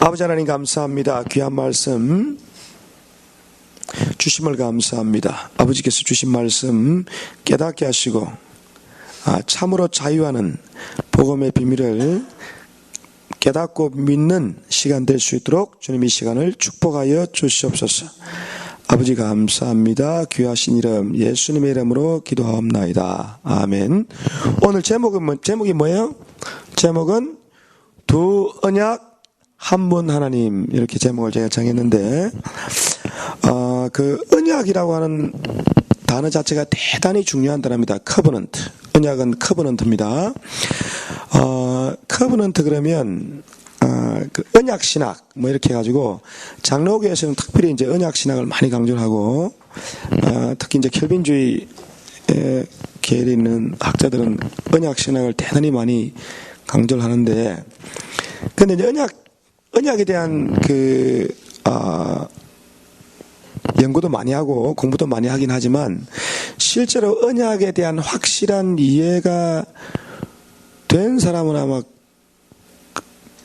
아버지 하나님 감사합니다. 귀한 말씀 주심을 감사합니다. 아버지께서 주신 말씀 깨닫게 하시고 참으로 자유하는 복음의 비밀을 깨닫고 믿는 시간 될 수 있도록 주님 이 시간을 축복하여 주시옵소서. 아버지 감사합니다. 귀하신 이름 예수님의 이름으로 기도하옵나이다. 아멘. 오늘 제목이 뭐예요? 제목은 두 언약 한 분 하나님, 이렇게 제목을 제가 정했는데 그 언약이라고 하는 단어 자체가 대단히 중요한 단어입니다. 커버넌트. 언약은 커버넌트입니다. 커버넌트 그러면 그 언약 신학 뭐 이렇게 해가지고 장로교에서는 특별히 이제 언약 신학을 많이 강조를 하고 특히 이제 켈빈주의 계열에 있는 학자들은 언약 신학을 대단히 많이 강조를 하는데, 근데 이제 언약에 대한 연구도 많이 하고 공부도 많이 하긴 하지만 실제로 언약에 대한 확실한 이해가 된 사람은 아마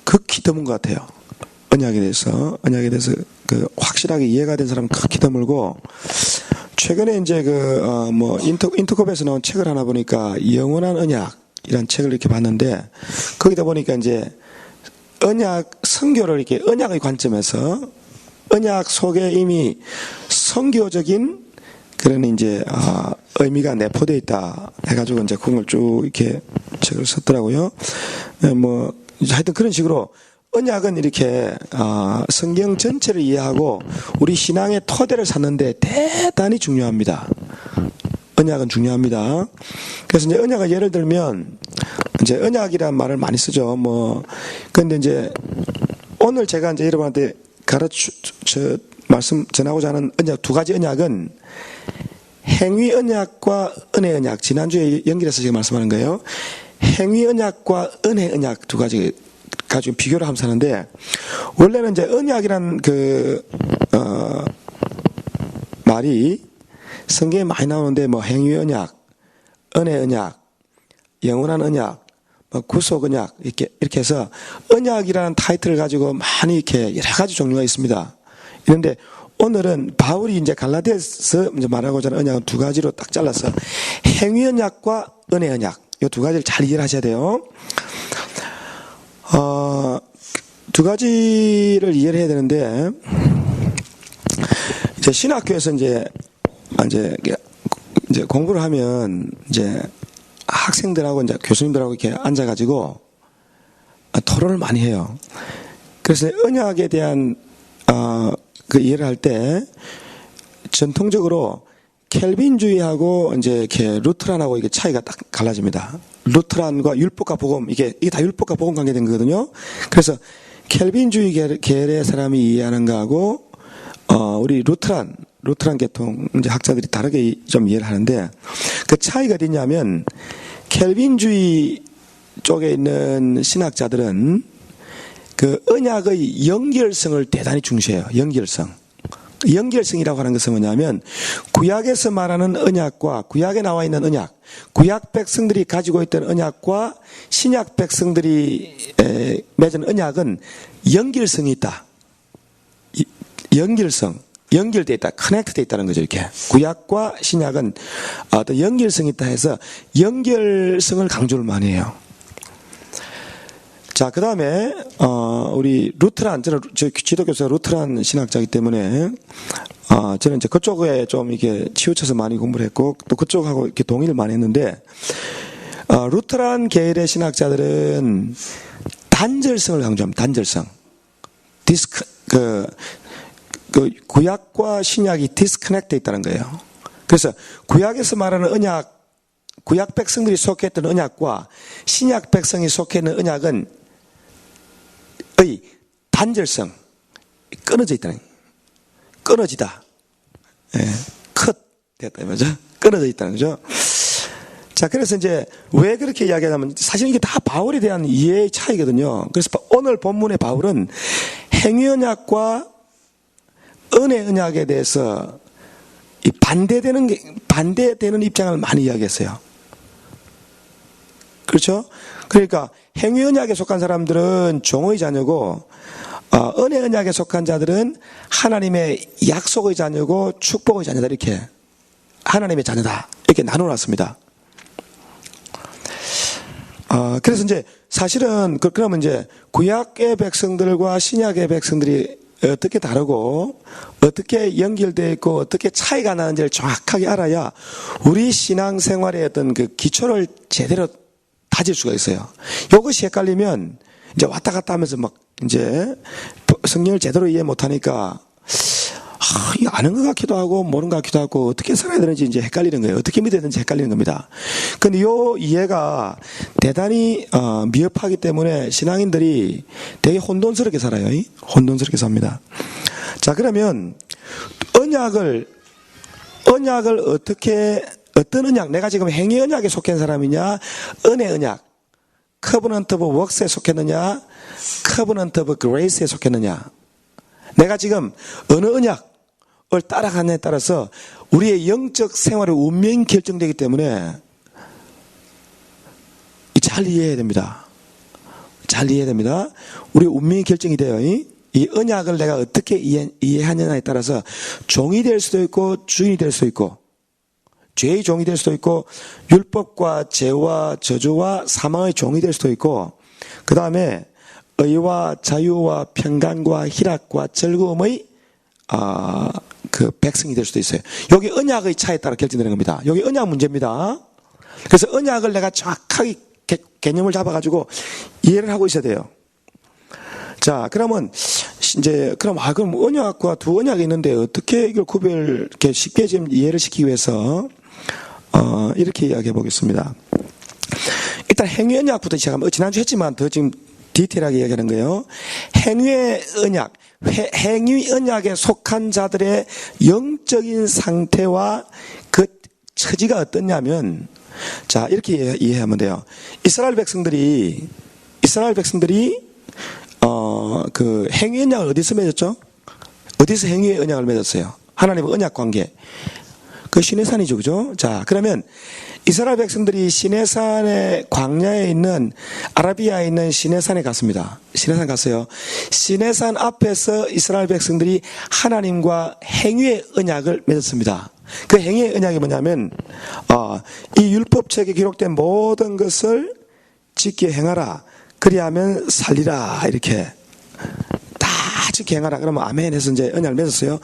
극히 드문 것 같아요. 언약에 대해서 확실하게 이해가 된 사람은 극히 드물고, 최근에 이제 인터컵에서 나온 책을 하나 보니까 영원한 언약이라는 책을 이렇게 봤는데, 거기다 보니까 이제 선교를 이렇게 언약의 관점에서 언약 속에 이미 선교적인 그런 이제 의미가 내포되어 있다 해가지고 이제 그걸 쭉 이렇게 책을 썼더라고요. 하여튼 그런 식으로 언약은 이렇게 성경 전체를 이해하고 우리 신앙의 토대를 쌓는데 대단히 중요합니다. 언약은 중요합니다. 그래서 이제 언약을 예를 들면 이제 언약이라는 말을 많이 쓰죠. 근데 이제 오늘 제가 이제 여러분한테 말씀 전하고자 하는 언약, 두 가지 언약은 행위 언약과 은혜 언약, 지난주에 연결해서 지금 말씀하는 거예요. 행위 언약과 은혜 언약 두 가지 가지고 비교를 하면서 하는데, 원래는 이제 언약이란 말이 성경에 많이 나오는데 행위 언약, 은혜 언약, 영원한 언약, 구속 언약 이렇게 해서 언약이라는 타이틀을 가지고 많이 이렇게 여러 가지 종류가 있습니다. 그런데 오늘은 바울이 이제 갈라디아서 이제 말하고자 하는 언약은 두 가지로 딱 잘라서 행위 언약과 은혜 언약, 이 두 가지를 잘 이해를 하셔야 돼요. 두 가지를 이해를 해야 되는데, 이제 신학교에서 이제 공부를 하면 이제 학생들하고 이제 교수님들하고 이렇게 앉아가지고 토론을 많이 해요. 그래서 언약에 대한 그 이해를 할 때 전통적으로 켈빈주의하고 이제 이렇게 루트란하고 이게 차이가 딱 갈라집니다. 루트란과 율법과 복음, 이게 다 율법과 복음 관계된 거거든요. 그래서 켈빈주의 계열의 사람이 이해하는 거하고 우리 루트란 계통 이제 학자들이 다르게 좀 이해를 하는데, 그 차이가 어디냐면 켈빈주의 쪽에 있는 신학자들은 그 언약의 연결성을 대단히 중시해요. 연결성이라고 하는 것은 뭐냐면 구약에서 말하는 언약과 구약에 나와 있는 언약, 구약 백성들이 가지고 있던 언약과 신약 백성들이 맺은 언약은 연결성이 있다. 연결되어 있다. 커넥트되어 있다는 거죠. 이렇게 구약과 신약은 어떤 연결성이 있다 해서 연결성을 강조를 많이 해요. 자, 그 다음에 우리 루트란, 저는 지도교수가 루트란 신학자이기 때문에 저는 이제 그쪽에 좀 이렇게 치우쳐서 많이 공부를 했고 또 그쪽하고 이렇게 동의를 많이 했는데, 루트란 계열의 신학자들은 단절성을 강조합니다. 단절성. 구약과 신약이 디스커넥트 있다는 거예요. 그래서 구약에서 말하는 언약, 구약 백성들이 속했던 언약과 신약 백성이 속해 있는 언약은 의 단절성, 끊어져 있다는 거예요. 끊어지다. 컷 됐다 이거죠. 끊어져 있다는 거죠. 자, 그래서 이제 왜 그렇게 이야기하냐면 사실 이게 다 바울에 대한 이해의 차이거든요. 그래서 오늘 본문의 바울은 행위 언약과 은혜 언약에 대해서 반대되는 입장을 많이 이야기했어요. 그렇죠? 그러니까 행위 언약에 속한 사람들은 종의 자녀고 은혜 언약에 속한 자들은 하나님의 약속의 자녀고 축복의 자녀다, 이렇게 하나님의 자녀다 이렇게 나눠놨습니다. 그래서 이제 사실은 그러면 이제 구약의 백성들과 신약의 백성들이 어떻게 다르고 어떻게 연결되어 있고 어떻게 차이가 나는지를 정확하게 알아야 우리 신앙생활의 어떤 그 기초를 제대로 다질 수가 있어요. 이것이 헷갈리면 이제 왔다 갔다 하면서 막 이제 성경을 제대로 이해 못하니까 이거 아는 것 같기도 하고 모르는 것 같기도 하고 어떻게 살아야 되는지 이제 헷갈리는 거예요. 어떻게 믿어야 되는지 헷갈리는 겁니다. 근데 이 이해가 대단히 미흡하기 때문에 신앙인들이 되게 혼돈스럽게 살아요. 혼돈스럽게 삽니다. 자, 그러면 언약을 어떤 언약, 내가 지금 행위 언약에 속한 사람이냐, 은혜 언약, 커버넌트 오브 웍스에 속했느냐, 커버넌트 오브 그레이스에 속했느냐, 내가 지금 어느 언약을 따라가느냐에 따라서 우리의 영적 생활의 운명이 결정되기 때문에 잘 이해해야 됩니다. 잘 이해해야 됩니다. 우리의 운명이 결정이 돼요. 이 언약을 내가 어떻게 이해하느냐에 따라서 종이 될 수도 있고 주인이 될 수도 있고 죄의 종이 될 수도 있고 율법과 죄와 저주와 사망의 종이 될 수도 있고 그 다음에 의와 자유와 평강과 희락과 즐거움의 그 백성이 될 수도 있어요. 여기 언약의 차에 따라 결정되는 겁니다. 여기 언약 문제입니다. 그래서 언약을 내가 정확하게 개념을 잡아가지고 이해를 하고 있어야 돼요. 자, 그러면 이제 그럼 언약과 두 언약이 있는데 어떻게 이걸 이렇게 쉽게 좀 이해를 시키기 위해서 이렇게 이야기해 보겠습니다. 일단 행위 언약부터 시작하면 지난주 했지만 더 지금 디테일하게 이야기하는 거예요. 행위의 언약, 행위 언약에 속한 자들의 영적인 상태와 그 처지가 어떻냐면, 자, 이렇게 이해하면 돼요. 이스라엘 백성들이 그 행위 언약을 어디서 맺었죠? 어디서 행위의 언약을 맺었어요? 하나님의 언약 관계. 그 시내산이죠, 그죠? 자, 그러면 이스라엘 백성들이 시내산의 광야에 있는 아라비아에 있는 시내산에 갔습니다. 시내산 갔어요. 시내산 앞에서 이스라엘 백성들이 하나님과 행위의 언약을 맺었습니다. 그 행위의 언약이 뭐냐면 이 율법책에 기록된 모든 것을 지켜 행하라. 그리하면 살리라. 이렇게 다 지켜 행하라. 그러면 아멘 해서 이제 언약을 맺었어요.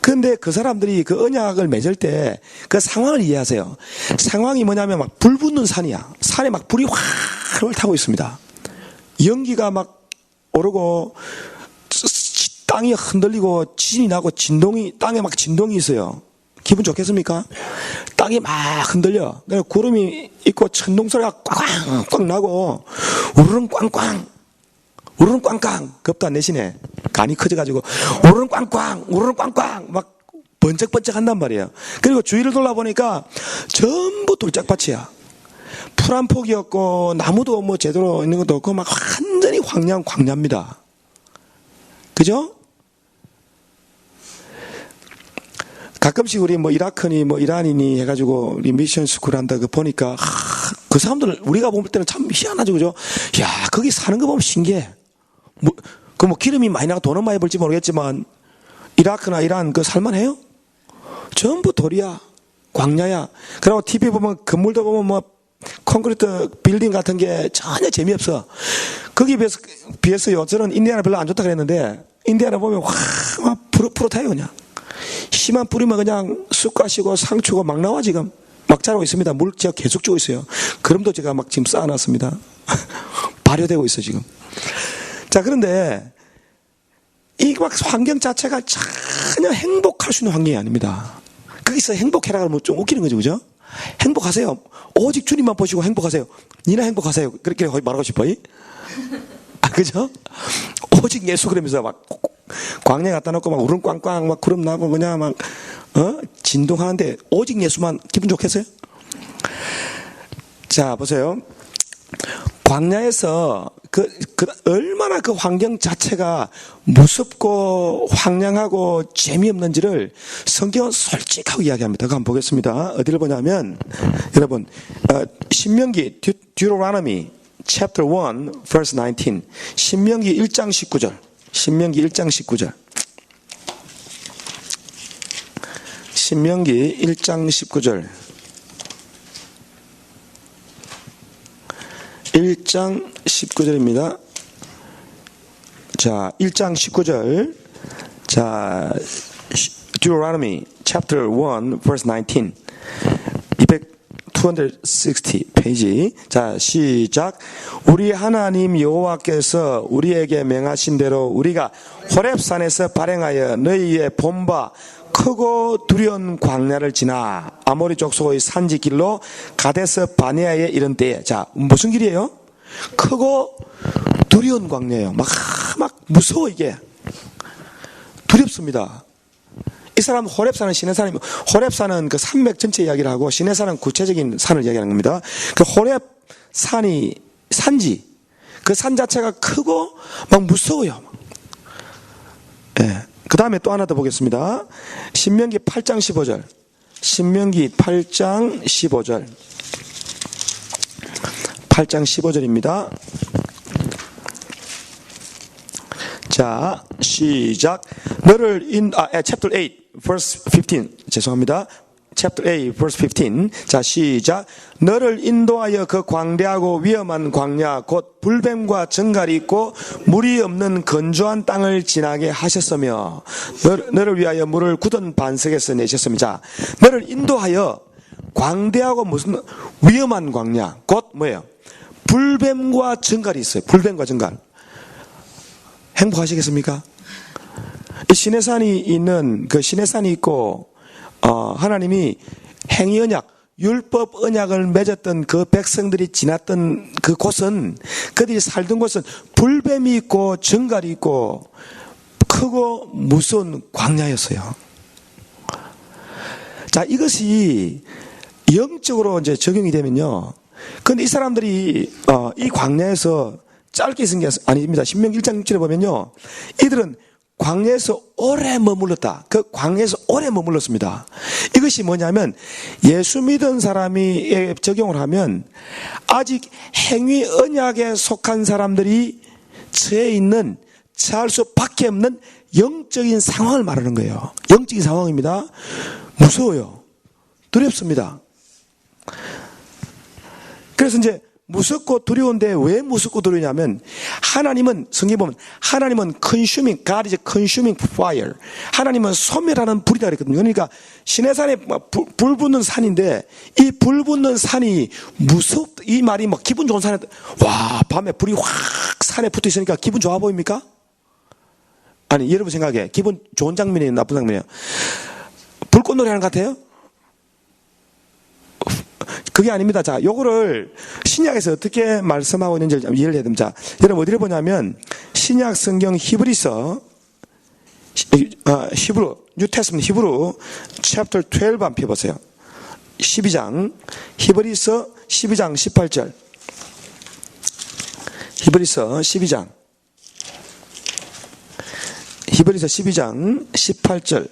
근데 그 사람들이 그 언약을 맺을 때 그 상황을 이해하세요. 상황이 뭐냐면 막 불 붙는 산이야. 산에 막 불이 활활 타고 있습니다. 연기가 막 오르고 땅이 흔들리고 지진이 나고 땅에 막 진동이 있어요. 기분 좋겠습니까? 땅이 막 흔들려. 그래서 구름이 있고 천둥 소리가 꽝꽝 나고 우르릉 꽝꽝 우르릉 꽝꽝 겁도 안 내시네. 간이 커져가지고 우르릉 꽝꽝 우르릉 꽝꽝 막 번쩍번쩍 한단 말이에요. 그리고 주위를 돌아보니까 전부 돌짝밭이야. 풀 한 폭이 없고 나무도 뭐 제대로 있는 것도 없고 막 완전히 광야입니다. 그죠? 가끔씩 우리 뭐 이라크니 뭐 이란이니 해가지고 우리 미션 스쿨 한다 그 보니까 그 사람들 우리가 볼 때는 참 희한하죠, 그죠? 야, 거기 사는 거 보면 신기해. 뭐 기름이 많이 나가 돈은 많이 벌지 모르겠지만 이라크나 이란 그 살만해요? 전부 돌이야, 광야야. 그리고 TV 보면 건물도 보면 뭐 콘크리트 빌딩 같은 게 전혀 재미없어. 거기에 비해서요, 저는 인디아나 별로 안 좋다 그랬는데 인디아나 보면 막 푸릇푸릇해요. 그냥 씨만 뿌리면 그냥 쑥가시고 상추고 막 나와. 지금 막 자라고 있습니다. 물 제가 계속 주고 있어요. 그럼도 제가 막 지금 쌓아놨습니다. 발효되고 있어 지금. 자, 그런데 이 막 환경 자체가 전혀 행복할 수 있는 환경이 아닙니다. 거기서 행복해라 그러면 좀 웃기는 거죠, 그죠? 행복하세요. 오직 주님만 보시고 행복하세요. 니나 행복하세요. 그렇게 말하고 싶어. 그죠? 오직 예수 그러면서 막 광야에 갖다 놓고 막 우릉꽝꽝 막 구름 나고 그냥 막 진동하는데 오직 예수만 기분 좋겠어요? 자, 보세요. 광야에서 얼마나 그 환경 자체가 무섭고 황량하고 재미없는지를 성경은 솔직하게 이야기합니다. 그거 한번 보겠습니다. 어디를 보냐면, 여러분, 신명기, Deuteronomy, chapter 1, verse 19. 신명기 1장 19절. 신명기 1장 19절. 신명기 1장 19절. 1장 19절입니다. 자, 1장 19절. 자, Deuteronomy chapter 1 verse 19. 260 페이지. 자, 시작. 우리 하나님 여호와께서 우리에게 명하신 대로 우리가 호렙산에서 발행하여 너희의 본바 크고 두려운 광야를 지나 아모리 족속의 산지 길로 가데스 바네아에 이른 때에, 자, 무슨 길이에요? 크고 두려운 광야예요. 막 무서워. 이게 두렵습니다. 이 사람 호렙산은 시내산이, 호렙산은 그 산맥 전체 이야기를 하고 시내산은 구체적인 산을 이야기하는 겁니다. 그 호렙산이 산지, 그 산 자체가 크고 막 무서워요. 예. 그 다음에 또 하나 더 보겠습니다. 신명기 8장 15절. 신명기 8장 15절. 8장 15절입니다. 자, 시작. 너를 chapter 8 verse 15. 죄송합니다. chapter 8 verse 15. 자, 시작. 너를 인도하여 그 광대하고 위험한 광야 곧 불뱀과 정갈이 있고 물이 없는 건조한 땅을 지나게 하셨으며 너를 위하여 물을 굳은 반석에서 내셨으며, 자, 너를 인도하여 광대하고 무슨 위험한 광야 곧 뭐예요? 불뱀과 정갈이 있어요. 불뱀과 정갈. 행복하시겠습니까? 이 시내산이 있는 그 시내산이 있고 하나님이 행위 언약, 율법 언약을 맺었던 그 백성들이 지났던 그 곳은, 그들이 살던 곳은 불뱀이 있고 정갈이 있고 크고 무서운 광야였어요. 자, 이것이 영적으로 이제 적용이 되면요. 근데 이 사람들이 이 광야에서 짧게 있은 게 아닙니다. 신명기 1장 6절에 보면요, 이들은 광야에서 오래 머물렀다. 그 광야에서 오래 머물렀습니다. 이것이 뭐냐면, 예수 믿은 사람이 적용을 하면 아직 행위 언약에 속한 사람들이 처해 있는, 처할 수밖에 없는 영적인 상황을 말하는 거예요. 영적인 상황입니다. 무서워요. 두렵습니다. 그래서 이제 무섭고 두려운데 왜 무섭고 두려우냐면, 하나님은, 성경에 보면 하나님은 consuming, God is consuming fire. 하나님은 소멸하는 불이다 그랬거든요. 그러니까 시내산에 불 붙는 산인데, 이 불 붙는 산이 무섭다, 이 말이 막 기분 좋은 산에, 와, 밤에 불이 확 산에 붙어 있으니까 기분 좋아 보입니까? 아니, 여러분 생각에 기분 좋은 장면이에요, 나쁜 장면이에요? 불꽃놀이 하는 것 같아요? 그게 아닙니다. 자, 요거를 신약에서 어떻게 말씀하고 있는지 이해를 해야 됩니다. 자, 여러분 어디를 보냐면, 신약 성경 히브리서, 히브루, 뉴테스먼트 히브루 chapter 12 한번 펴보세요. 12장, 히브리서 12장 18절. 히브리서 12장. 히브리서 12장 18절.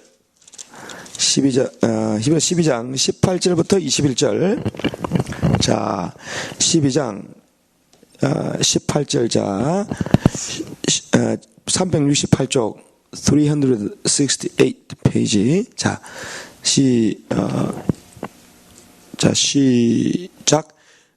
히브리서 12장 18절부터 21절. 자, 12장 18절. 자, 368쪽 368 페이지. 자, 시작.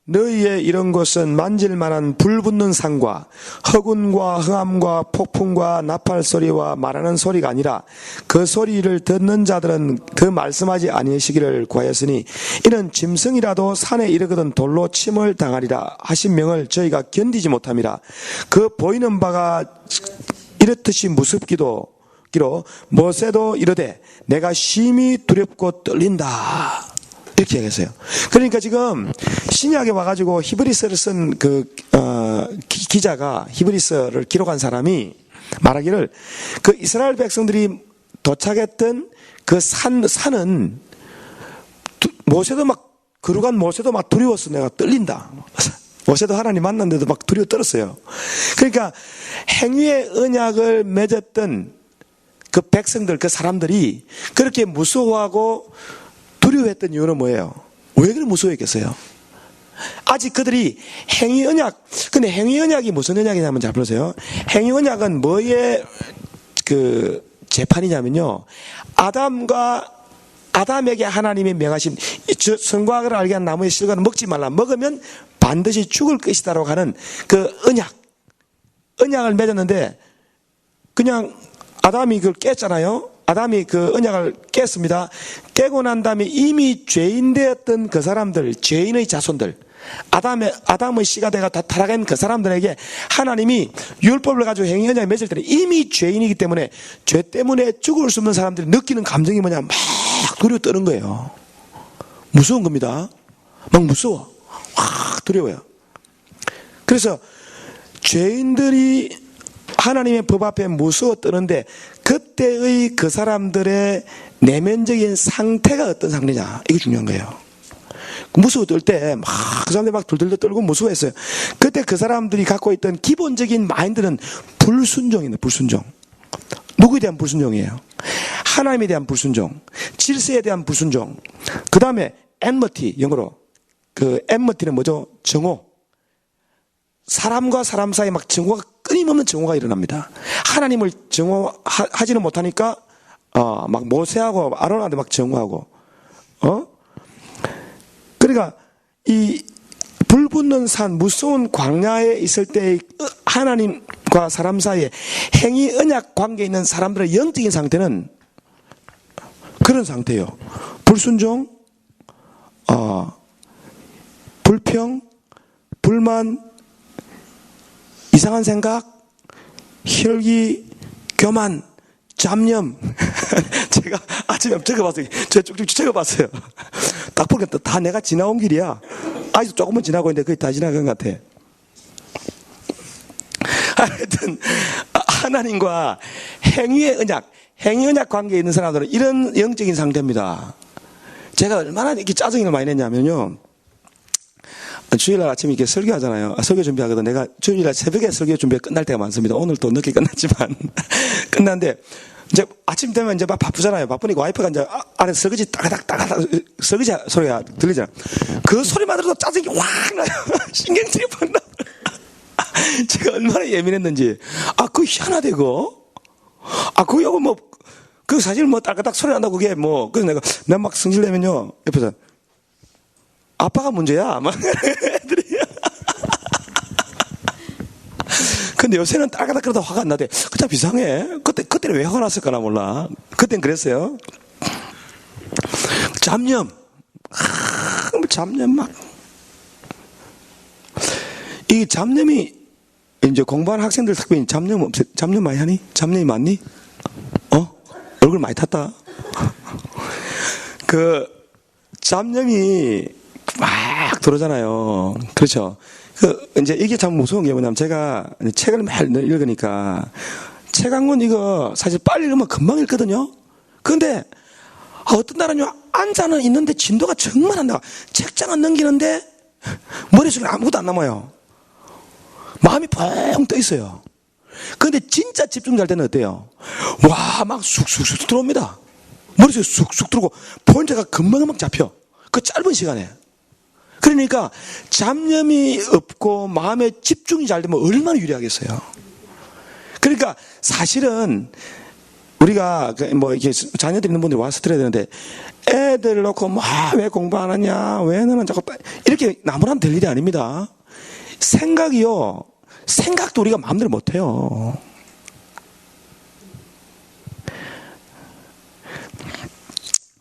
너희의 이런 것은 만질만한 불붙는 산과 허군과 흥함과 폭풍과 나팔 소리와 말하는 소리가 아니라 그 소리를 듣는 자들은 그 말씀하지 아니하시기를 구하였으니 이는 짐승이라도 산에 이르거든 돌로 침을 당하리라 하신 명을 저희가 견디지 못함이라. 그 보이는 바가 이렇듯이 무섭기로 모세도 이르되 내가 심히 두렵고 떨린다. 이렇게 얘기했어요. 그러니까 지금 신약에 와가지고 히브리서를 쓴 기자가, 히브리서를 기록한 사람이 말하기를, 그 이스라엘 백성들이 도착했던 그 산은 모세도 막, 거룩한 모세도 막 두려웠어. 내가 떨린다. 모세도 하나님 만났는데도 막 두려워 떨었어요. 그러니까 행위의 언약을 맺었던 그 백성들, 그 사람들이 그렇게 무서워하고 두려워했던 이유는 뭐예요? 왜 그렇게 무서워했겠어요? 아직 그들이 행위 언약, 근데 행위 언약이 무슨 언약이냐면 잘 보세요. 행위 언약은 뭐의 그 재판이냐면요. 아담에게 하나님이 명하신 선과를 알게 한 나무의 실과는 먹지 말라. 먹으면 반드시 죽을 것이다라고 하는 그 언약을 맺었는데 그냥 아담이 그걸 깼잖아요. 아담이 그 언약을 깼습니다. 깨고 난 다음에 이미 죄인 되었던 그 사람들, 죄인의 자손들, 아담의 씨가 돼가 다 타락한 그 사람들에게 하나님이 율법을 가지고 행위 언약을 맺을 때는 이미 죄인이기 때문에 죄 때문에 죽을 수 없는 사람들이 느끼는 감정이 뭐냐, 막 두려워 떠는 거예요. 무서운 겁니다. 막 무서워. 막 두려워요. 그래서 죄인들이 하나님의 법 앞에 무서워 떠는데 그때의 그 사람들의 내면적인 상태가 어떤 상태냐, 이게 중요한 거예요. 무서워 떨 때 막 그 사람들이 막 돌돌돌 떨고 무서워했어요. 그때 그 사람들이 갖고 있던 기본적인 마인드는 불순종이에요. 불순종. 누구에 대한 불순종이에요? 하나님에 대한 불순종, 질서에 대한 불순종. 그 다음에 enmity, 영어로 그 enmity는 뭐죠? 정오. 사람과 사람 사이에 막 정오가, 끊임없는 정오가 일어납니다. 하나님을 정오하지는 못하니까 막 모세하고 아론한테 막 정오하고, 그러니까 이 불붙는 산, 무서운 광야에 있을 때 하나님과 사람 사이에 행위 언약 관계에 있는 사람들의 영적인 상태는 그런 상태예요. 불순종, 불평, 불만, 이상한 생각, 혈기, 교만, 잡념. 제가 아침에 적어봤어요. 제가 쭉쭉 적어봤어요. 딱 보니까 다 내가 지나온 길이야. 아직도 조금은 지나고 있는데 거의 다 지나간 것 같아. 하여튼 하나님과 행위 언약 관계에 있는 사람들은 이런 영적인 상태입니다. 제가 얼마나 이렇게 짜증을 많이 냈냐면요. 주일날 아침에 이렇게 설교하잖아요. 설교 준비하거든. 내가 주일날 새벽에 설교 준비가 끝날 때가 많습니다. 오늘 또 늦게 끝났지만. 끝났는데, 이제 아침 되면 이제 막 바쁘잖아요. 바쁘니까 와이프가 이제 아래 설거지 따가닥 설거지 소리가 들리잖아요. 그 소리만 들어도 짜증이 확 나요. 신경질이 확 나. 제가 얼마나 예민했는지. 그거 희한하대, 그거. 그거 뭐, 그 사실 뭐 따가닥 소리 난다고 그게 뭐. 그래서 내가 막 성질내면요. 옆에서. 아빠가 문제야. 막 애들이. 근데 요새는 따가닥 그러다 화가 안 나대. 그참 이상해. 그때는 왜 화가 났을까나 몰라. 그땐 그랬어요. 잡념. 잡념 막. 이 잡념이 이제 공부하는 학생들 특별히 잡념 많이 하니? 잡념이 많니? 얼굴 많이 탔다. 그 잡념이 막 들어오잖아요. 그렇죠. 이제 이게 참 무서운 게 뭐냐면 제가 책을 매일 읽으니까 책 한 권 이거 사실 빨리 읽으면 금방 읽거든요. 그런데 어떤 날은요, 앉아는 있는데 진도가 정말 안 나와. 책장은 넘기는데 머릿속에 아무것도 안 남아요. 마음이 뻥 떠 있어요. 그런데 진짜 집중 잘 때는 어때요? 와, 막 쑥쑥쑥 들어옵니다. 머릿속에 쑥쑥 들어오고 포인트가 금방 잡혀. 그 짧은 시간에. 그러니까 잡념이 없고 마음에 집중이 잘 되면 얼마나 유리하겠어요. 그러니까 사실은 우리가 뭐 이렇게 자녀들 있는 분들이 와서 들어야 되는데 애들 놓고 왜 공부 안 하냐, 왜 너는 자꾸 이렇게 나무라면 될 일이 아닙니다. 생각도 우리가 마음대로 못해요.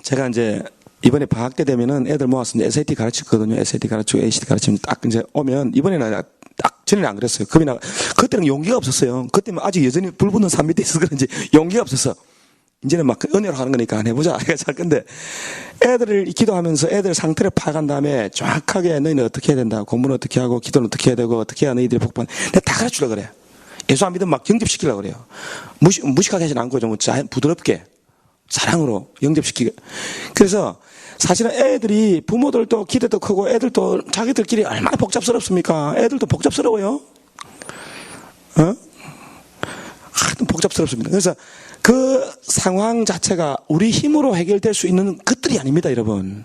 제가 이제 이번에 방학 때 되면은 애들 모아서 이제 SAT 가르치거든요. SAT 가르치고 ACT 가르치면 딱 이제 오면 이번에는 딱 전에는 안 그랬어요. 그때는 용기가 없었어요. 그때는 아직 여전히 불붙는 산 밑에 있어서 그런지 용기가 없었어. 이제는 막 은혜로 하는 거니까 안 해보자. 잘 건데 애들을 기도하면서 애들 상태를 파악한 다음에 정확하게 너희는 어떻게 해야 된다. 공부는 어떻게 하고 기도는 어떻게 해야 되고 어떻게 해야 너희들이 복받. 내가 다 가르치려고 그래. 예수 안 믿으면 막 영접시키려고 그래요. 무식하게 하진 않고 좀 부드럽게 사랑으로 영접시키게. 그래서 사실은 애들이 부모들도 기대도 크고 애들도 자기들끼리 얼마나 복잡스럽습니까? 애들도 복잡스러워요. 하여튼 복잡스럽습니다. 그래서 그 상황 자체가 우리 힘으로 해결될 수 있는 것들이 아닙니다, 여러분.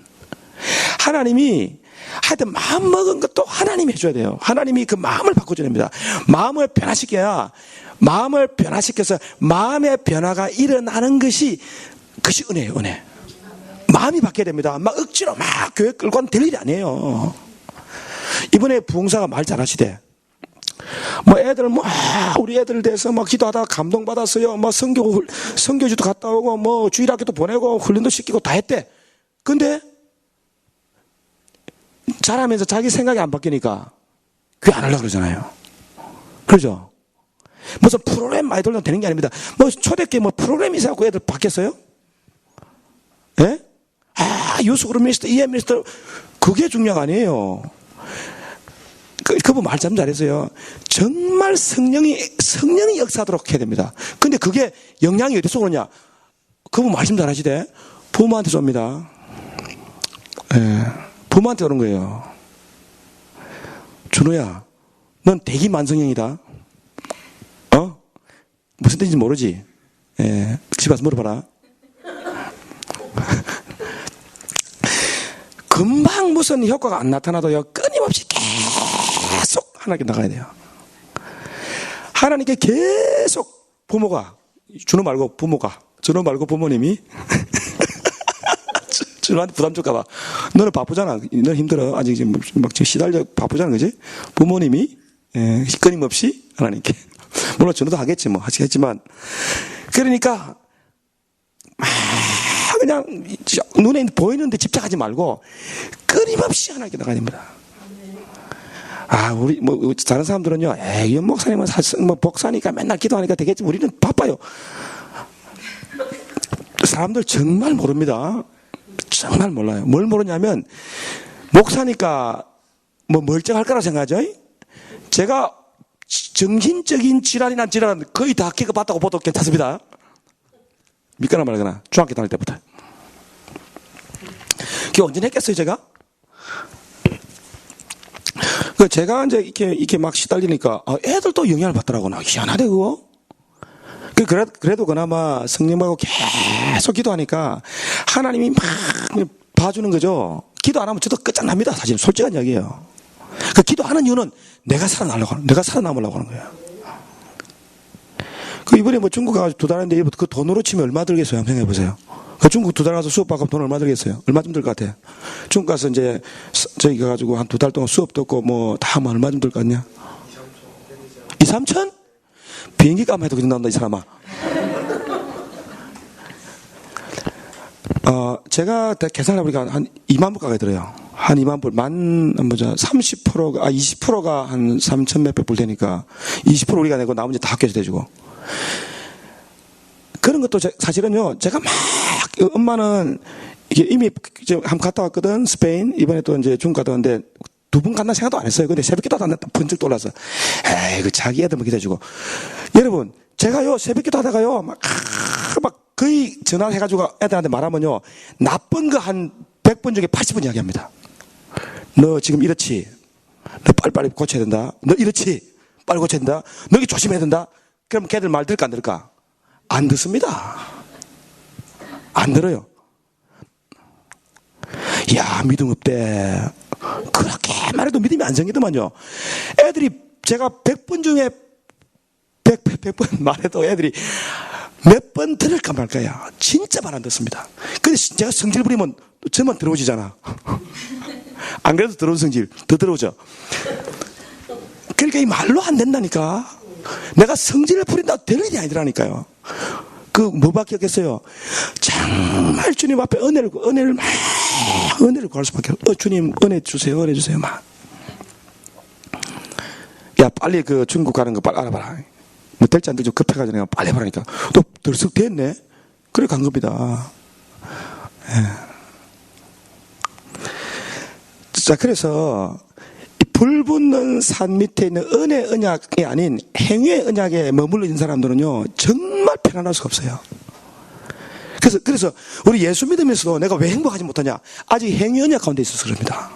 하나님이 하여튼 마음 먹은 것도 하나님이 해줘야 돼요. 하나님이 그 마음을 바꿔줘야 됩니다. 마음을 변화시켜야, 마음을 변화시켜서 마음의 변화가 일어나는 것이 은혜예요, 은혜. 마음이 바뀌어야 됩니다. 막 억지로 막 교회 끌고 될 일이 아니에요. 이번에 부흥사가 말 잘하시대. 뭐 애들 우리 애들 대해서 막 기도하다가 감동받았어요. 뭐 선교지도 갔다 오고 뭐 주일학교도 보내고 훈련도 시키고 다 했대. 근데 잘하면서 자기 생각이 안 바뀌니까 교회 안 하려고 그러잖아요. 그렇죠? 무슨 프로그램 많이 돌면 되는 게 아닙니다. 뭐 초대교회 뭐 프로그램이 있어갖고 애들 바뀌었어요? 예? 유스그룹 미니스터, EM 미니스터, 그게 중요한 거 아니에요. 그분 말 참 잘했어요. 정말 성령이 역사하도록 해야 됩니다. 근데 그게 영향이 어디서 오느냐? 그분 말씀 잘하시대. 부모한테 옵니다. 예, 부모한테 오는 거예요. 준호야, 넌 대기만성형이다. 무슨 뜻인지 모르지? 예, 집에 가서 물어봐라. 금방 무슨 효과가 안 나타나도요, 끊임없이 계속 하나님께 나가야 돼요. 하나님께 계속 부모가, 준호 말고 부모님이 준호한테 부담 줄까봐. 너는 바쁘잖아. 너는 힘들어. 아직 지금 막 시달려 바쁘잖아. 그지? 부모님이, 끊임없이 하나님께. 물론 준호도 하겠지, 뭐. 하시겠지만. 그러니까, 그냥 눈에 보이는데 집착하지 말고 끊임없이 하나님께 나가야 됩니다. 우리 다른 사람들은요, 이 목사님은 뭐 복사니까 맨날 기도하니까 되겠지. 우리는 바빠요. 사람들 정말 모릅니다. 정말 몰라요. 뭘 모르냐면 목사니까 뭐 멀쩡할 거라 생각하죠. 제가 정신적인 질환이나 질환은 거의 다 겪어봤다고 보도 괜찮습니다. 믿거나 말거나 중학교 다닐 때부터. 그게 언제 했겠어요, 제가? 제가 이제 이렇게 막 시달리니까 애들도 영향을 받더라고. 나 희한하대 그거. 그래도 그나마 성령하고 계속 기도하니까 하나님이 막 봐주는 거죠. 기도 안 하면 저도 끝장납니다. 사실 솔직한 이야기예요. 그 기도하는 이유는 내가 살아남으려고 하는 거예요. 이번에 뭐 중국 가서 2달 했는데 그 돈으로 치면 얼마 들겠어요? 한번 생각해 보세요. 그 중국 2달 가서 수업 받고 돈 얼마 들겠어요? 얼마쯤 들 것 같아요? 중국 가서 이제 저기 가가지고 한 2달 동안 수업 듣고 뭐 다 하면 얼마쯤 들 것 같냐? 2, 3천? 비행기 값만 해도 그냥 나온다, 이 사람아. 제가 계산해 보니까 한 2만 불 가까이 들어요. 한 2만 불, 30%가, 20%가 한 3천 몇백 불 되니까 20% 우리가 내고 나머지 다 학교에서 대주고. 그런 것도 사실은요, 제가 막, 엄마는 이게 이미 한번 갔다 왔거든, 스페인. 이번에 또 이제 중국 갔다 왔는데 2번 갔나 생각도 안 했어요. 근데 새벽 기도 하다 번쩍 떠올라서, 자기 애들 뭐 기도해주고. 여러분, 제가요, 새벽 기도 하다가요, 막 거의 전화해가지고 애들한테 말하면요, 나쁜 거 한 100번 중에 80번 이야기합니다. 너 지금 이렇지? 너 빨리빨리 고쳐야 된다. 너 이렇지? 빨리 고쳐야 된다. 너 여기 조심해야 된다. 그럼 걔들 말 들을까 안 들을까? 안 듣습니다. 안 들어요. 야, 믿음 없대. 그렇게 말해도 믿음이 안 생기더만요. 애들이 제가 100번 중에 100번 말해도 애들이 몇 번 들을까 말까요. 진짜 말 안 듣습니다. 근데 제가 성질 부리면 저만 들어오지잖아. 안 그래도 들어온 성질 더 들어오죠. 그러니까 이 말로 안 된다니까. 내가 성질을 부린다고 될 일이 아니더라니까요. 뭐밖에 없겠어요. 정말 주님 앞에 은혜를 구할 수밖에 없어요. 주님 은혜 주세요, 은혜 주세요. 막. 야, 빨리 그 중국 가는 거 빨리 알아봐라. 뭐 될지 안 될지 급해가지고 내가 빨리 해보라니까. 또 들썩 됐네. 그래 간 겁니다. 자, 그래서 불붙는 산 밑에 있는 은혜 언약이 아닌 행위의 언약에 머물러 있는 사람들은요, 정말 편안할 수가 없어요. 그래서 우리 예수 믿으면서도 내가 왜 행복하지 못하냐? 아직 행위 언약 가운데 있어서 그럽니다.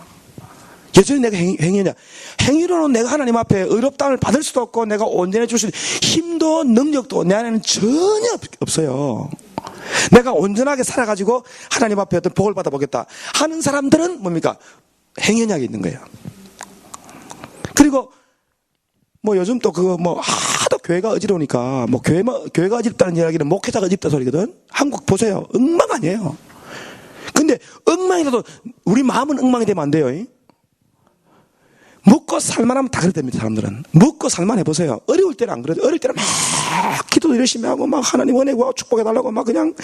여전히 내가 행위 언약. 행위로는 내가 하나님 앞에 의롭다함을 받을 수도 없고 내가 온전해 줄 수 있는 힘도 능력도 내 안에는 전혀 없어요. 내가 온전하게 살아가지고 하나님 앞에 어떤 복을 받아보겠다 하는 사람들은 뭡니까? 행연약이 있는 거예요. 그리고 뭐 요즘 또 그거 뭐 하도 교회가 어지러우니까 뭐 교회가 어지럽다는 이야기는 목회자가 어지럽다 소리거든. 한국 보세요. 엉망 아니에요. 근데 엉망이라도 우리 마음은 엉망이 되면 안 돼요. 먹고 살만하면 다 그래 됩니다. 사람들은 먹고 살만 해보세요. 어려울 때는 안 그래도 어릴 때는 막 기도도 열심히 하고 막 하나님 은혜 구하고 축복해달라고 막 그냥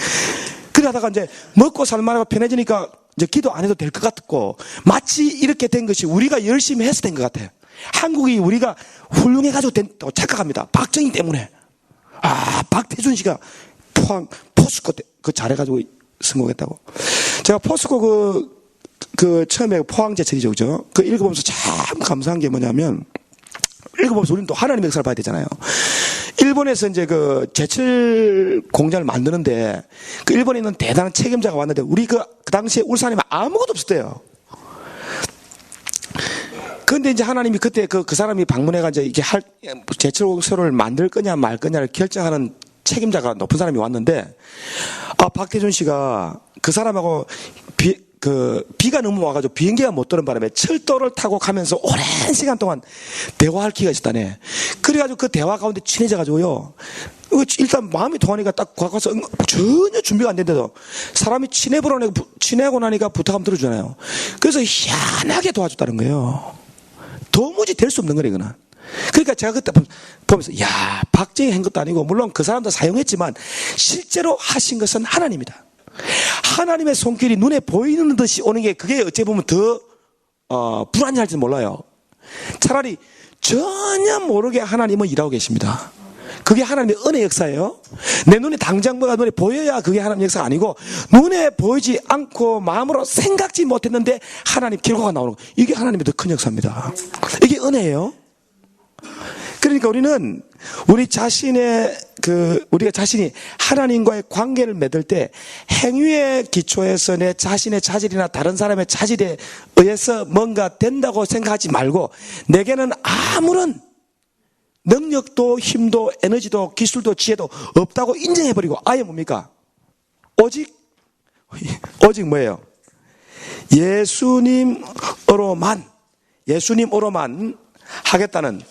그러다가 이제 먹고 살만하고 편해지니까 이제 기도 안 해도 될 것 같고 마치 이렇게 된 것이 우리가 열심히 해서 된 것 같아요. 한국이 우리가 훌륭해가지고 된다고 착각합니다. 박정희 때문에. 박태준 씨가 포스코 그 잘해가지고 성공했다고. 제가 포스코 처음에 포항제철이죠, 그죠? 그 읽어보면서 참 감사한 게 뭐냐면, 읽어보면서 우리는 또 하나님의 역사를 봐야 되잖아요. 일본에서 이제 그 제철 공장을 만드는데, 그 일본에 있는 대단한 책임자가 왔는데, 우리 그 당시에 울산에 아무것도 없었대요. 근데 이제 하나님이 그때 그 사람이 방문해가지고 이게 제철 공소를 만들 거냐 말 거냐를 결정하는 책임자가 높은 사람이 왔는데, 박태준 씨가 그 사람하고 비가 너무 와가지고 비행기가 못 도는 바람에 철도를 타고 가면서 오랜 시간 동안 대화할 기회가 있었다네. 그래가지고 그 대화 가운데 친해져가지고요. 일단 마음이 통하니까 딱 가서 전혀 준비가 안 된데도 사람이 친해고 나니까 부탁하면 들어주잖아요. 그래서 희한하게 도와줬다는 거예요. 도무지 될 수 없는 거래, 이거는. 그러니까 제가 그때 보면서, 박정희 한 것도 아니고, 물론 그 사람도 사용했지만, 실제로 하신 것은 하나님이다. 하나님의 손길이 눈에 보이는 듯이 오는 게 그게 어찌 보면 더, 불안해할지도 몰라요. 차라리 전혀 모르게 하나님은 일하고 계십니다. 그게 하나님의 은혜 역사예요. 내 눈에 당장 뭐가 눈에 보여야 그게 하나님의 역사가 아니고 눈에 보이지 않고 마음으로 생각지 못했는데 하나님 결과가 나오는 거. 이게 하나님의 더 큰 역사입니다. 이게 은혜예요. 그러니까 우리는 우리가 자신이 하나님과의 관계를 맺을 때 행위의 기초에서 내 자신의 자질이나 다른 사람의 자질에 의해서 뭔가 된다고 생각하지 말고 내게는 아무런 능력도 힘도 에너지도 기술도 지혜도 없다고 인정해버리고 아예 뭡니까? 오직 뭐예요? 예수님으로만 하겠다는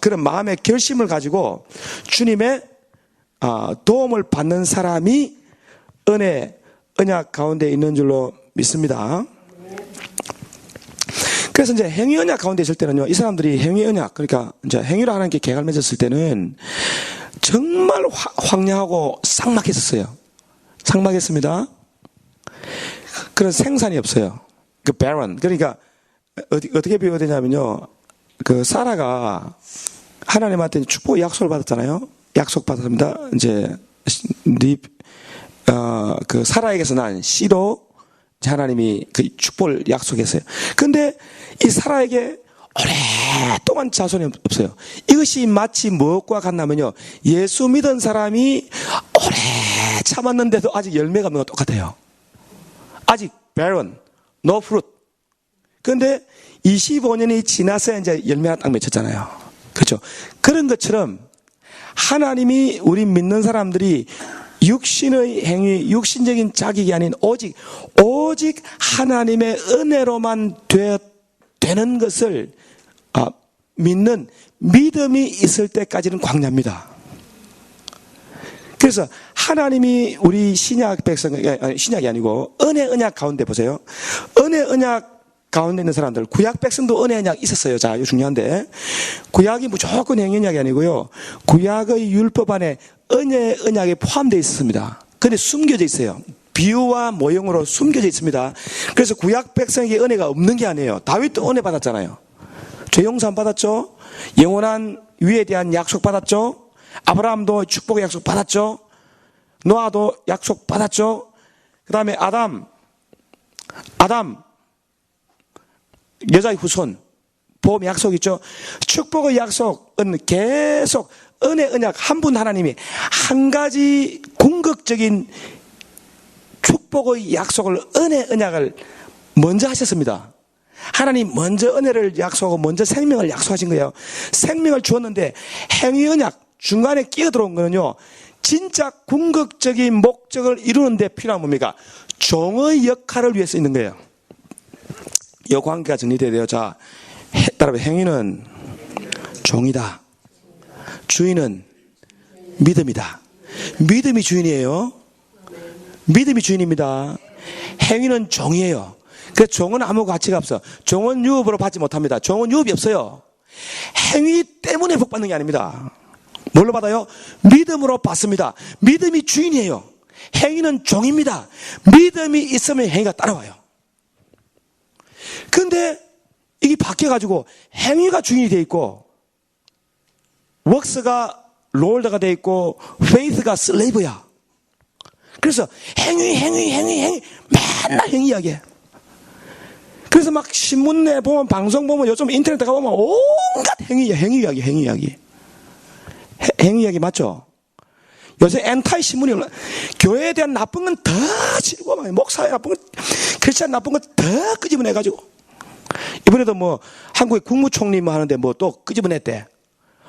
그런 마음의 결심을 가지고 주님의 도움을 받는 사람이 언약 가운데 있는 줄로 믿습니다. 그래서 이제 행위 언약 가운데 있을 때는요, 이 사람들이 행위 언약, 그러니까 이제 행위로 하나님께 계약을 맺었을 때는 정말 황량하고 삭막했었어요. 삭막했습니다. 그런 생산이 없어요. 그 barren. 그러니까 어떻게 비유가 되냐면요, 그 사라가 하나님한테 축복 약속을 받았잖아요. 약속 받았습니다. 이제 그 사라에게서 난 씨로 하나님이 그 축복을 약속했어요. 근데 이 사라에게 오랫동안 자손이 없어요. 이것이 마치 무엇과 같냐면요, 예수 믿은 사람이 오래 참았는데도 아직 열매가 없는 것 똑같아요. 아직 barren, no fruit. 근데 25년이 지나서 이제 열매가 딱 맺혔잖아요. 그렇죠? 그런 것처럼 하나님이 우리 믿는 사람들이 육신의 행위, 육신적인 자격이 아닌 오직 하나님의 은혜로만 되는 것을 믿는 믿음이 있을 때까지는 광야입니다. 그래서 하나님이 우리 신약이 아니고 은혜 언약 가운데 보세요. 은혜 언약 가운데 있는 사람들, 구약 백성도 은혜 언약 있었어요. 자, 이거 중요한데, 구약이 무조건 행위 언약이 아니고요, 구약의 율법 안에 은혜 언약이 포함되어 있습니다. 근데 숨겨져 있어요. 비유와 모형으로 숨겨져 있습니다. 그래서 구약 백성에게 은혜가 없는 게 아니에요. 다윗도 은혜 받았잖아요. 죄 용서 받았죠. 영원한 위에 대한 약속 받았죠. 아브라함도 축복의 약속 받았죠. 노아도 약속 받았죠. 그 다음에 아담 여자의 후손 보험 약속 있죠. 축복의 약속은 계속 은혜 언약 한 분 하나님이 한 가지 궁극적인 축복의 약속을 은혜 언약을 먼저 하셨습니다. 하나님 먼저 은혜를 약속하고 먼저 생명을 약속하신 거예요. 생명을 주었는데 행위 언약 중간에 끼어들어온 거는요, 진짜 궁극적인 목적을 이루는 데 필요한 뭡니까? 종의 역할을 위해서 있는 거예요. 이 관계가 정리돼야 돼요. 자, 따라해. 행위는 종이다. 주인은 믿음이다. 믿음이 주인이에요. 믿음이 주인입니다. 행위는 종이에요. 그래서 종은 아무 가치가 없어. 종은 유업으로 받지 못합니다. 종은 유업이 없어요. 행위 때문에 복 받는 게 아닙니다. 뭘로 받아요? 믿음으로 받습니다. 믿음이 주인이에요. 행위는 종입니다. 믿음이 있으면 행위가 따라와요. 근데 이게 바뀌어가지고 행위가 주인이 돼 있고 웍스가 롤더가 돼 있고 페이스가 슬레이브야. 그래서 행위 맨날 행위 이야기해. 그래서 막 신문에 보면 방송 보면 요즘 인터넷 가보면 온갖 행위 이야기. 행위 이야기 맞죠? 요새 엔타이 신문이 교회에 대한 나쁜 건 더 지르고 목사의 나쁜 건 크리스찬 나쁜 건 더 끄집어내가지고 이번에도 뭐 한국의 국무총리 뭐 하는데 뭐 또 끄집어냈대.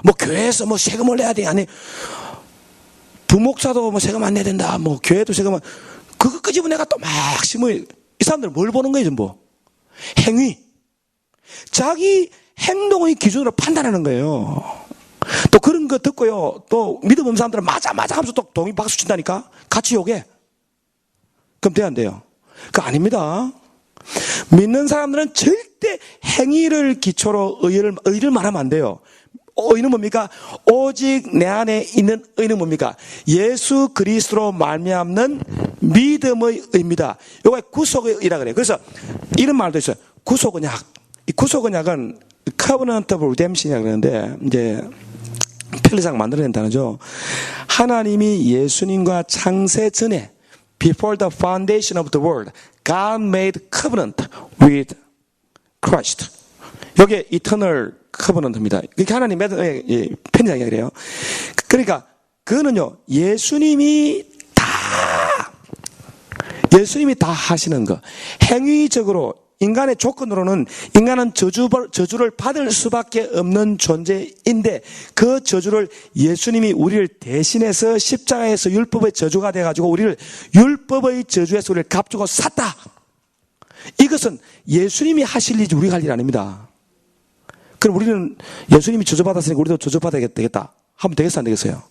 뭐 교회에서 뭐 세금을 내야 돼. 아니 부목사도 뭐 세금 안 내야 된다. 뭐 교회도 세금은 그거 끄집어내가 또 막 신문. 이 사람들 뭘 보는 거예요 전부? 행위. 자기 행동의 기준으로 판단하는 거예요. 또 그런 거 듣고요. 또 믿음 없는 사람들은 맞아 하면서 또 동의 박수 친다니까? 같이 욕해. 그럼 돼야 안 돼요? 그거 아닙니다. 믿는 사람들은 절대 행위를 기초로 의를 말하면 안 돼요. 의는 뭡니까? 오직 내 안에 있는 의는 뭡니까? 예수 그리스도로 말미암는 믿음의 의입니다. 이거 구속의 의라 그래요. 그래서 이런 말도 있어요. 구속언약. 이 구속언약은 Covenant of Redemption이라고 그러는데 이제 편리상 만들어낸 단어죠. 하나님이 예수님과 창세 전에 Before the foundation of the world, God made covenant with Christ. 이게 eternal covenant입니다. 이게 하나님 편리상이 그래요. 그러니까 그거는요. 예수님이 다 하시는 거. 행위적으로 인간의 조건으로는 인간은 저주를 받을 수밖에 없는 존재인데 그 저주를 예수님이 우리를 대신해서 십자가에서 율법의 저주가 돼가지고 우리를 율법의 저주에서 우리를 값주고 샀다. 이것은 예수님이 하실 일이지 우리가 할 일 아닙니다. 그럼 우리는 예수님이 저주받았으니까 우리도 저주받아야 되겠다 하면 되겠어 안 되겠어요?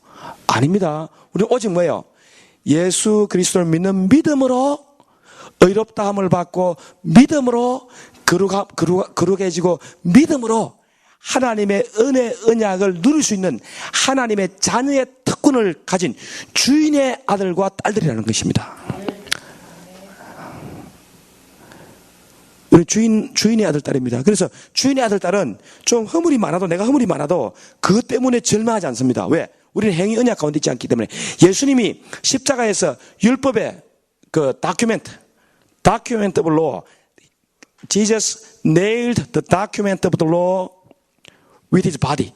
아닙니다. 우리는 오직 뭐예요? 예수 그리스도를 믿는 믿음으로 의롭다함을 받고 믿음으로 거룩해지고 믿음으로 하나님의 은혜 언약을 누릴 수 있는 하나님의 자녀의 특권을 가진 주인의 아들과 딸들이라는 것입니다. 우리 주인의 아들 딸입니다. 그래서 주인의 아들 딸은 좀 허물이 많아도 내가 허물이 많아도 그것 때문에 절망하지 않습니다. 왜? 우리는 행위 언약 가운데 있지 않기 때문에 예수님이 십자가에서 율법의 그 document of law. Jesus nailed the document of the law with his body.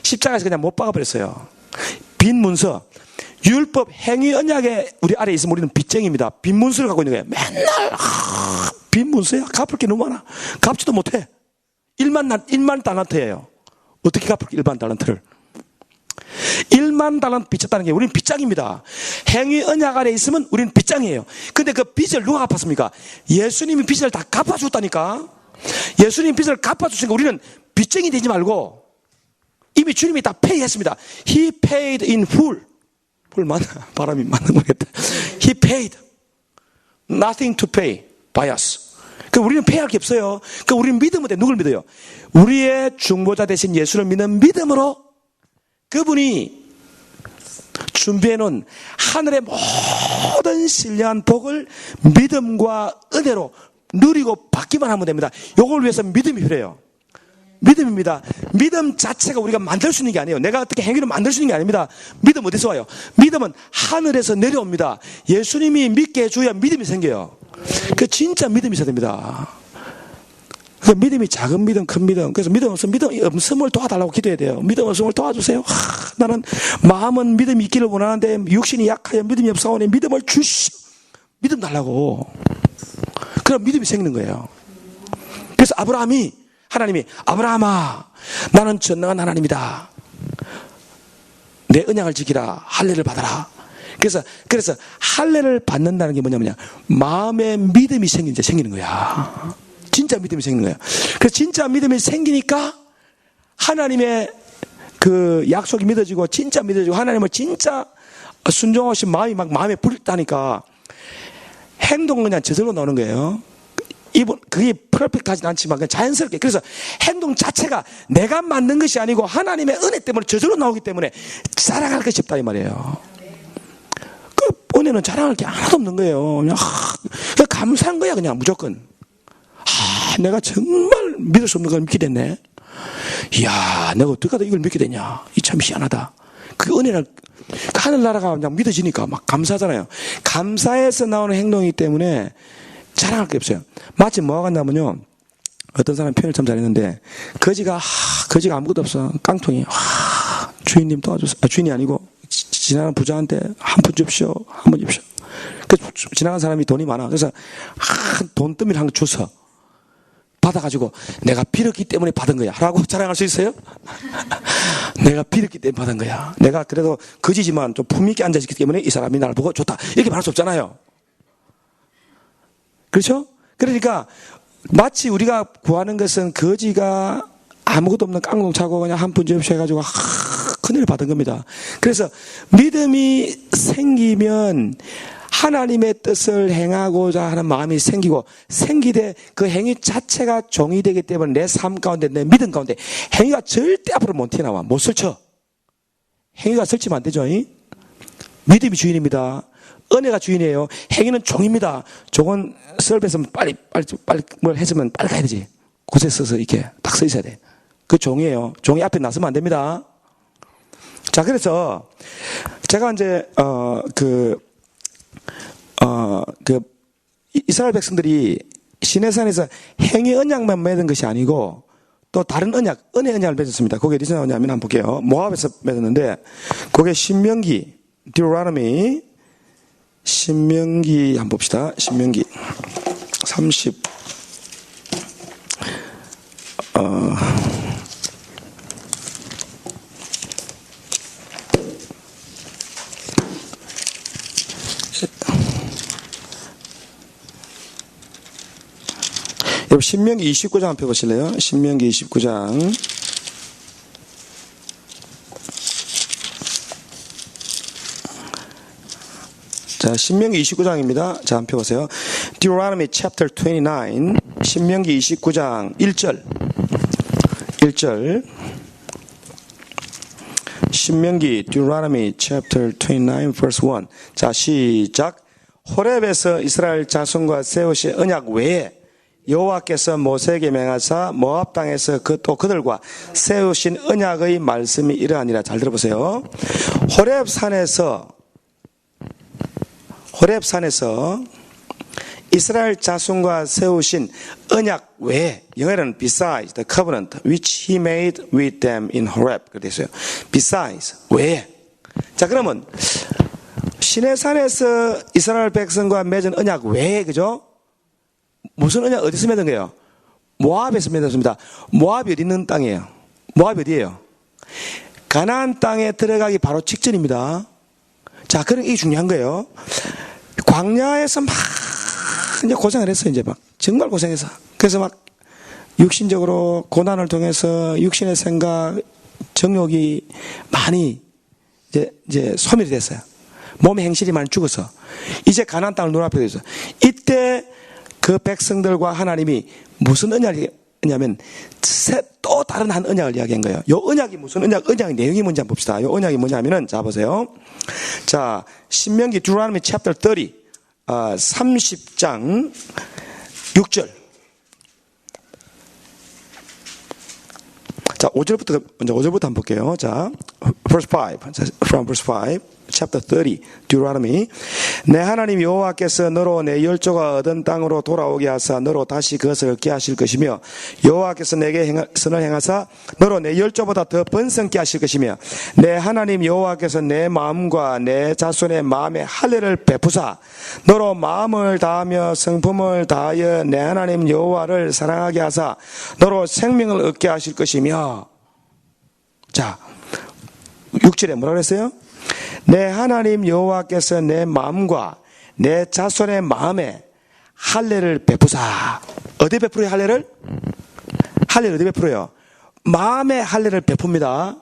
십자가에서 그냥 못 박아버렸어요. 빈 문서. 율법 행위 언약에 우리 아래에 있으면 우리는 빚쟁입니다. 빈 문서를 갖고 있는 거예요. 맨날 빈 문서야. 갚을 게 너무 많아. 갚지도 못해. 1만 달란트예요. 어떻게 갚을 1만 달란트를. 1만 달란트 빚졌다는 게 우리는 빚장입니다. 행위 언약 아래 있으면 우리는 빚장이에요. 근데 그 빚을 누가 갚았습니까? 예수님이 빚을 다 갚아줬다니까. 예수님 빚을 갚아주시니까 우리는 빚쟁이 되지 말고 이미 주님이 다 페이했습니다. He paid in full. full 맞나? 바람이 맞는 거겠다. He paid. Nothing to pay by us. 그 우리는 페이할 게 없어요. 그 우리는 믿음으로 돼. 누굴 믿어요? 우리의 중보자 되신 예수를 믿는 믿음으로 그분이 준비해놓은 하늘의 모든 신령한 복을 믿음과 은혜로 누리고 받기만 하면 됩니다. 이걸 위해서 믿음이 필요해요. 믿음입니다. 믿음 자체가 우리가 만들 수 있는 게 아니에요. 내가 어떻게 행위를 만들 수 있는 게 아닙니다. 믿음 어디서 와요? 믿음은 하늘에서 내려옵니다. 예수님이 믿게 해줘야 믿음이 생겨요. 그 진짜 믿음이 있어야 됩니다. 그 믿음이 작은 믿음, 큰 믿음. 그래서 믿음 없음을 도와달라고 기도해야 돼요. 믿음 없음을 도와주세요. 나는 마음은 믿음이 있기를 원하는데 육신이 약하여 믿음이 없사오니 믿음을 주시오. 믿음 달라고. 그럼 믿음이 생기는 거예요. 그래서 하나님이 아브라함아, 나는 전능한 하나님이다. 내 언약을 지키라. 할례를 받아라. 그래서 할례를 받는다는 게 뭐냐면 마음에 믿음이 생기는 거야. 진짜 믿음이 생긴 거예요. 그래서 진짜 믿음이 생기니까 하나님의 그 약속이 믿어지고 진짜 믿어지고 하나님을 진짜 순종하신 마음이 막 마음에 불다니까 행동은 그냥 저절로 나오는 거예요. 그게 퍼펙트하진 않지만 그냥 자연스럽게. 그래서 행동 자체가 내가 만든 것이 아니고 하나님의 은혜 때문에 저절로 나오기 때문에 자랑할 것이 없다 이 말이에요. 그 은혜는 자랑할 게 하나도 없는 거예요. 그냥 감사한 거야 그냥 무조건. 내가 정말 믿을 수 없는 걸 믿게 됐네. 이야, 내가 어떻게 하다 이걸 믿게 되냐. 이 참 희한하다. 그 은혜는 하늘나라가 그냥 믿어지니까 막 감사하잖아요. 감사해서 나오는 행동이기 때문에 자랑할 게 없어요. 마치 뭐가 같냐면요. 어떤 사람 표현을 참 잘했는데, 거지가 아무것도 없어. 깡통이. 주인님 도와주세요. 주인이 아니고, 지나가는 부자한테 한 푼 줍시오. 한 푼 줍시오. 그 지나간 사람이 돈이 많아. 그래서 돈더미를 한 거 줘서 받아가지고 내가 빌었기 때문에 받은 거야 라고 자랑할 수 있어요? 내가 빌었기 때문에 받은 거야. 내가 그래도 거지지만 좀 품있게 앉아있기 때문에 이 사람이 나를 보고 좋다 이렇게 말할 수 없잖아요. 그렇죠? 그러니까 마치 우리가 구하는 것은 거지가 아무것도 없는 깡통 차고 그냥 한 푼 줍시 해가지고 큰일을 받은 겁니다. 그래서 믿음이 생기면 하나님의 뜻을 행하고자 하는 마음이 생기되 그 행위 자체가 종이 되기 때문에 내 삶 가운데 내 믿음 가운데 행위가 절대 앞으로 못 튀어나와. 못 설쳐. 행위가 설치면 안 되죠. 믿음이 주인입니다. 은혜가 주인이에요. 행위는 종입니다. 종은 썰배서면 빨리 뭘 했으면 빨리 가야 되지. 곳에 서서 이렇게 딱 서 있어야 돼. 그 종이에요. 종이 앞에 나서면 안 됩니다. 자, 그래서 제가 이제 이스라엘 백성들이 시내산에서 행위 언약만 맺은 것이 아니고 또 다른 언약, 은혜 언약을 맺었습니다. 그게 어디서 나오냐면 한번 볼게요. 모압에서 맺었는데 그게 신명기, Deuteronomy, 신명기 한번 봅시다. 신명기 30 여러분 신명기 29장 한번 펴보실래요? 신명기 29장 자, 신명기 29장입니다. 자, 한번 펴보세요. Deuteronomy chapter 29 신명기 29장 1절 신명기 Deuteronomy chapter 29 verse 1 자, 시작. 호렙에서 이스라엘 자손과 세우신 언약 외에 여호와께서 모세에게 명하사 모압 땅에서 또 그들과 세우신 언약의 말씀이 이러하니라. 잘 들어보세요. 호렙산에서 이스라엘 자손과 세우신 언약 외에, 영어로는 besides the covenant which he made with them in Horeb 그렇게 되어있어요. besides 외에. 자, 그러면 시내산에서 이스라엘 백성과 맺은 언약 외에, 그죠? 무슨 언약 어디서 맺은 거예요? 모압에서 맺었습니다. 모압이 어디 있는 땅이에요? 모압이 어디예요? 가나안 땅에 들어가기 바로 직전입니다. 자, 그런 게 중요한 거예요. 광야에서 막 이제 고생을 했어요. 이제 막 정말 고생해서. 그래서 막 육신적으로 고난을 통해서 육신의 생각, 정욕이 많이 이제 소멸이 됐어요. 몸의 행실이 많이 죽어서 이제 가나안 땅을 눈앞에 있어요. 이때 그 백성들과 하나님이 무슨 언약이냐면 또 다른 한 언약을 이야기한 거예요. 요 언약이 무슨 언약의 내용이 뭔지 한번 봅시다. 요 언약이 뭐냐면은 자 보세요. 자, 신명기 Deuteronomy chapter 30 30장 6절. 자, 5절부터 먼저 5절부터 한번 볼게요. 자, verse 5. From verse 5. chapter 30 Deuteronomy 내 하나님 여호와께서 너로 내 열조가 얻은 땅으로 돌아오게 하사 너로 다시 그것을 얻게 하실 것이며 여호와께서 내게 선을 행하사 너로 내 열조보다 더 번성케 하실 것이며 내 하나님 여호와께서 내 마음과 내 자손의 마음에 할례를 베푸사 너로 마음을 다하며 성품을 다하여 내 하나님 여호와를 사랑하게 하사 너로 생명을 얻게 하실 것이며. 자, 6절에 뭐라 그랬어요? 내 하나님 여호와께서 내 마음과 내 자손의 마음에 할례를 베푸사. 어디 베풀어요, 할례를? 할례를 어디 베풀어요? 마음의 할례를 베풉니다.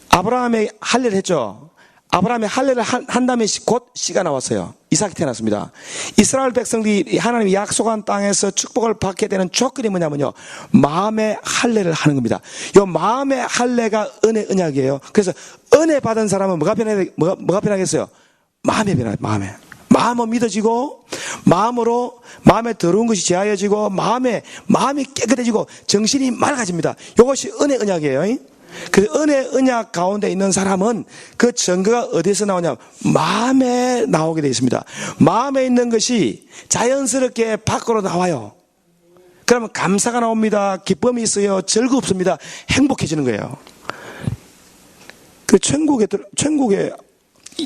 아브라함의 할례를 했죠. 아브라함의 할례를 한 다음에 곧 씨가 나왔어요. 이삭이 태어났습니다. 이스라엘 백성들이 하나님이 약속한 땅에서 축복을 받게 되는 조건이 뭐냐면요, 마음의 할례를 하는 겁니다. 이 마음의 할례가 은혜 언약이에요. 그래서 은혜 받은 사람은 뭐가 변하겠어요? 마음이 변해요. 마음은 믿어지고, 마음에 더러운 것이 제하여지고, 마음이 깨끗해지고, 정신이 맑아집니다. 이것이 은혜 언약이에요. 그 은혜 언약 가운데 있는 사람은 그 증거가 어디서 나오냐? 마음에 나오게 되어 있습니다. 마음에 있는 것이 자연스럽게 밖으로 나와요. 그러면 감사가 나옵니다. 기쁨이 있어요. 즐겁습니다. 행복해지는 거예요. 그 천국의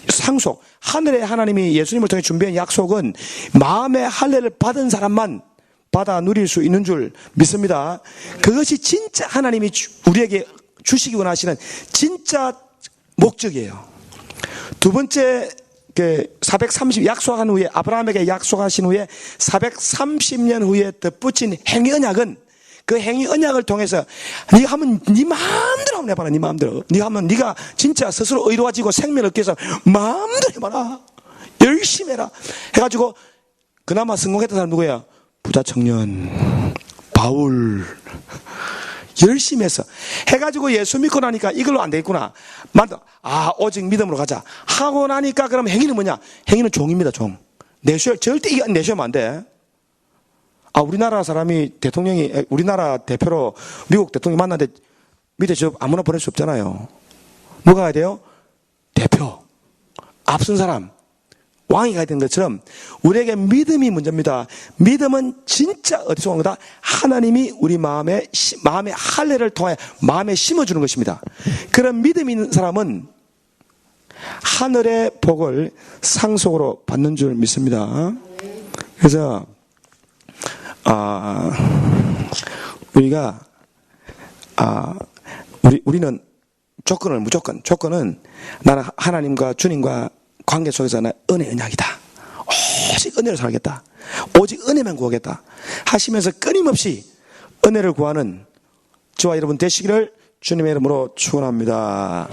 상속, 하늘의 하나님이 예수님을 통해 준비한 약속은 마음의 할례를 받은 사람만 받아 누릴 수 있는 줄 믿습니다. 그것이 진짜 하나님이 우리에게 주시기 원하시는 진짜 목적이에요. 두 번째, 430 약속한 후에, 아브라함에게 약속하신 후에 430년 후에 덧붙인 행위 언약은, 그 행위 언약을 통해서 네가 하면 네 마음대로 한번 해봐라. 네 마음대로. 네가 하면 네가 진짜 스스로 의로워지고 생명을 얻기 위해서 마음대로 해봐라. 열심히 해라. 해가지고 그나마 성공했던 사람 누구예요? 부자 청년 바울. 열심히 했어. 해가지고 예수 믿고 나니까 이걸로 안 되겠구나. 오직 믿음으로 가자. 하고 나니까 그럼 행위는 뭐냐? 행위는 종입니다, 종. 절대 이거 내쉬면 안 돼. 우리나라 사람이 우리나라 대표로 미국 대통령 만났는데 밑에 저 아무나 보낼 수 없잖아요. 뭐가 가야 돼요? 대표. 앞선 사람. 왕이 가야 되는 것처럼 우리에게 믿음이 문제입니다. 믿음은 진짜 어디서 온 거다? 하나님이 우리 마음의 할례를 통해 마음에 심어주는 것입니다. 그런 믿음이 있는 사람은 하늘의 복을 상속으로 받는 줄 믿습니다. 그래서 우리는 조건은 나는 하나님과 주님과 관계 속에서 는 은혜 언약이다. 오직 은혜로 살겠다. 오직 은혜만 구하겠다. 하시면서 끊임없이 은혜를 구하는 저와 여러분 되시기를 주님의 이름으로 축원합니다.